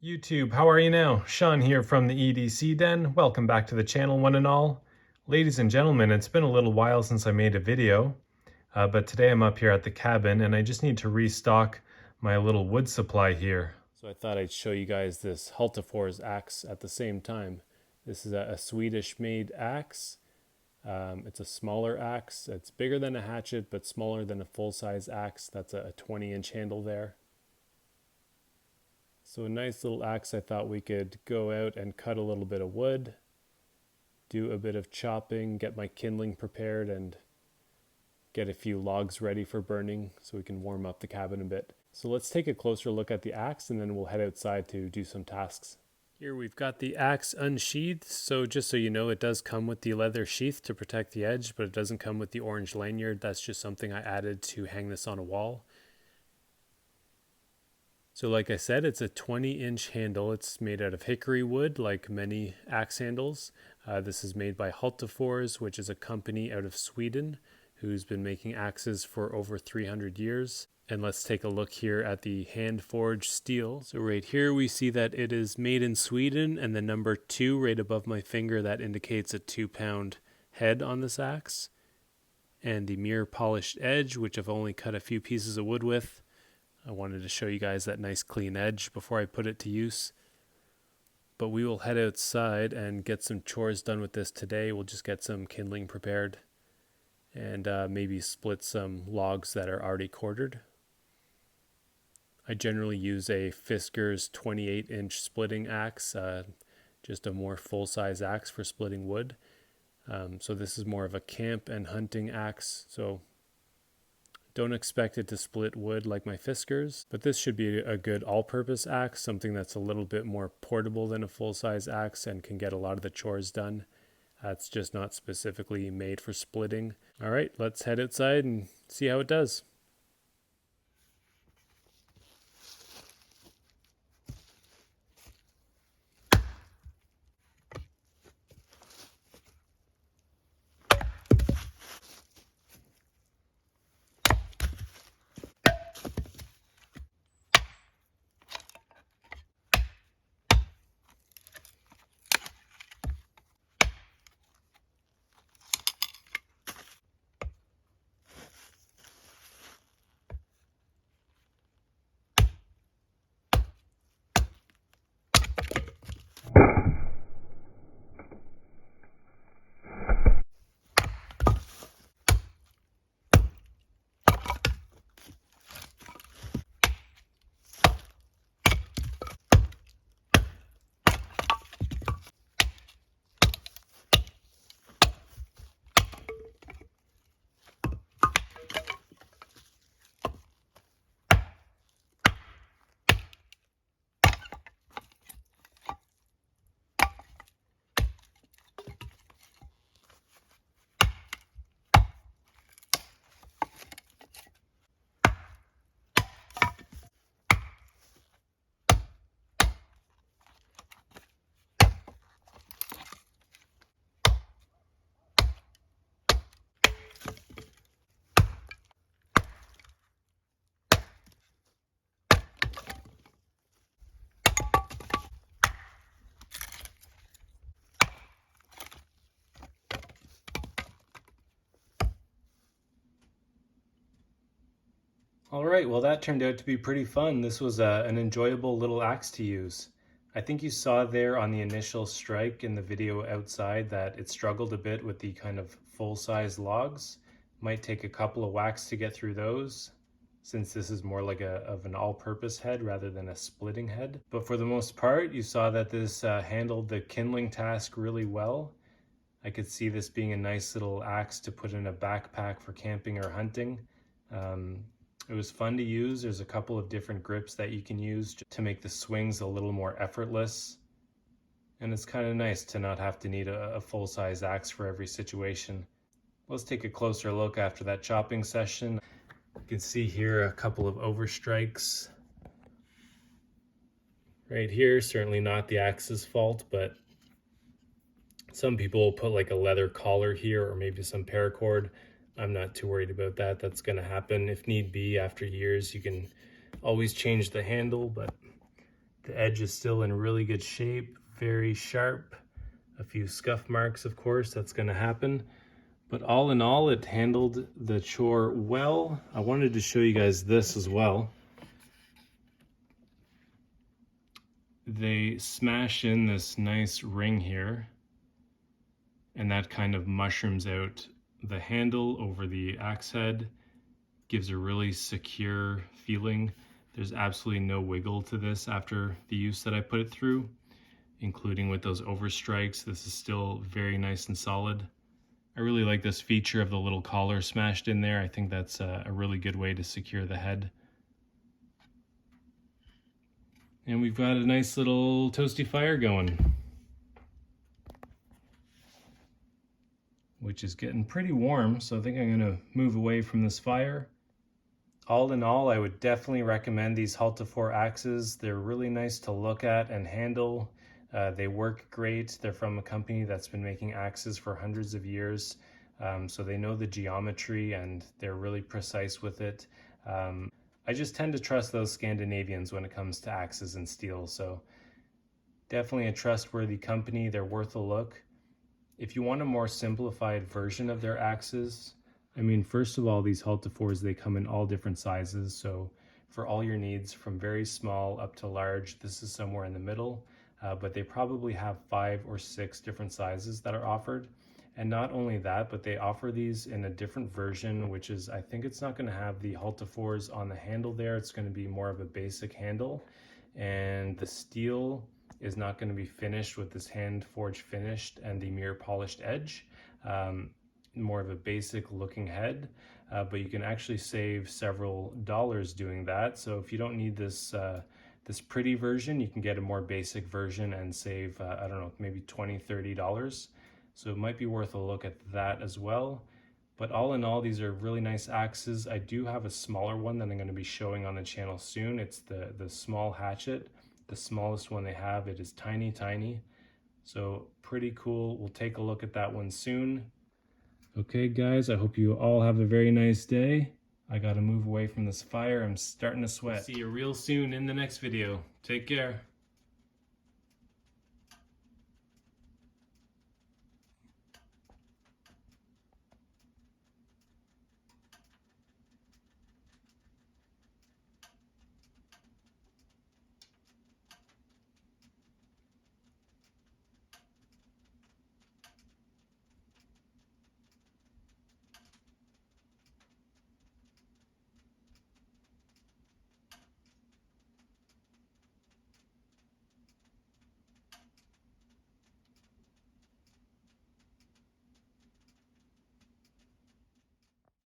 YouTube, how are you now? Sean here from the EDC Den. Welcome back to the channel, one and all. Ladies and gentlemen, it's been a little while since I made a video, but today I'm up here at the cabin and I just need to restock my little wood supply here. So I thought I'd show you guys this Hultafors axe at the same time. This is a Swedish-made axe. It's a smaller axe. It's bigger than a hatchet, but smaller than a full-size axe. That's a 20-inch handle there. So a nice little axe. I thought we could go out and cut a little bit of wood, do a bit of chopping, get my kindling prepared, and get a few logs ready for burning so we can warm up the cabin a bit. So let's take a closer look at the axe and then we'll head outside to do some tasks. Here we've got the axe unsheathed, so just so you know, it does come with the leather sheath to protect the edge, but it doesn't come with the orange lanyard. That's just something I added to hang this on a wall. So like I said, it's a 20-inch handle. It's made out of hickory wood, like many axe handles. This is made by Hultafors, which is a company out of Sweden who's been making axes for over 300 years. And let's take a look here at the hand-forged steel. So right here we see that it is made in Sweden, and the number 2 right above my finger, that indicates a 2-pound head on this axe. And the mirror polished edge, which I've only cut a few pieces of wood with. I wanted to show you guys that nice clean edge before I put it to use. But we will head outside and get some chores done with this today. We'll just get some kindling prepared and maybe split some logs that are already quartered. I generally use a Fisker's 28-inch splitting axe, just a more full-size axe for splitting wood. So this is more of a camp and hunting axe. So don't expect it to split wood like my Fiskars, but this should be a good all-purpose axe, something that's a little bit more portable than a full-size axe and can get a lot of the chores done. It's just not specifically made for splitting. All right, let's head outside and see how it does. All right, well that turned out to be pretty fun. This was an enjoyable little axe to use. I think you saw there on the initial strike in the video outside that it struggled a bit with the kind of full-size logs. Might take a couple of whacks to get through those, since this is more like of an all-purpose head rather than a splitting head. But for the most part, you saw that this handled the kindling task really well. I could see this being a nice little axe to put in a backpack for camping or hunting. It was fun to use. There's a couple of different grips that you can use to make the swings a little more effortless. And it's kind of nice to not have to need a full-size axe for every situation. Let's take a closer look after that chopping session. You can see here a couple of overstrikes. Right here, certainly not the axe's fault, but some people will put like a leather collar here or maybe some paracord. I'm not too worried about that. That's going to happen if need be. After years, you can always change the handle, but The edge is still in really good shape, very sharp. A few scuff marks, of course, that's going to happen. But all in all, it handled the chore well. I wanted to show you guys this as well. They smash in this nice ring here, and that kind of mushrooms out the handle over the axe head. Gives a really secure feeling. There's absolutely no wiggle to this after the use that I put it through, including with those overstrikes. This is still very nice and solid. I really like this feature of the little collar smashed in there. I think that's a really good way to secure the head. And we've got a nice little toasty fire going, which is getting pretty warm, so I think I'm gonna move away from this fire. All in all, I would definitely recommend these Hultafors axes. They're really nice to look at and handle. They work great. They're from a company that's been making axes for hundreds of years. So they know the geometry and they're really precise with it. I just tend to trust those Scandinavians when it comes to axes and steel. So definitely a trustworthy company. They're worth a look. If you want a more simplified version of their axes, I mean, first of all, these Hultafors, they come in all different sizes. So for all your needs, from very small up to large, this is somewhere in the middle. But they probably have 5 or 6 different sizes that are offered. And not only that, but they offer these in a different version, which is, I think it's not going to have the Hultafors on the handle there. It's going to be more of a basic handle. And the steel is not going to be finished with this hand forged finished and the mirror polished edge. More of a basic looking head, but you can actually save several dollars doing that. So if you don't need this this pretty version, you can get a more basic version and save I don't know, maybe $20-$30. So it might be worth a look at that as well. But all in all, these are really nice axes. I do have a smaller one that I'm going to be showing on the channel soon. It's the small hatchet, the smallest one they have. It is tiny. So pretty cool. We'll take a look at that one soon. Okay guys, I hope you all have a very nice day. I gotta move away from this fire. I'm starting to sweat. See you real soon in the next video. Take care.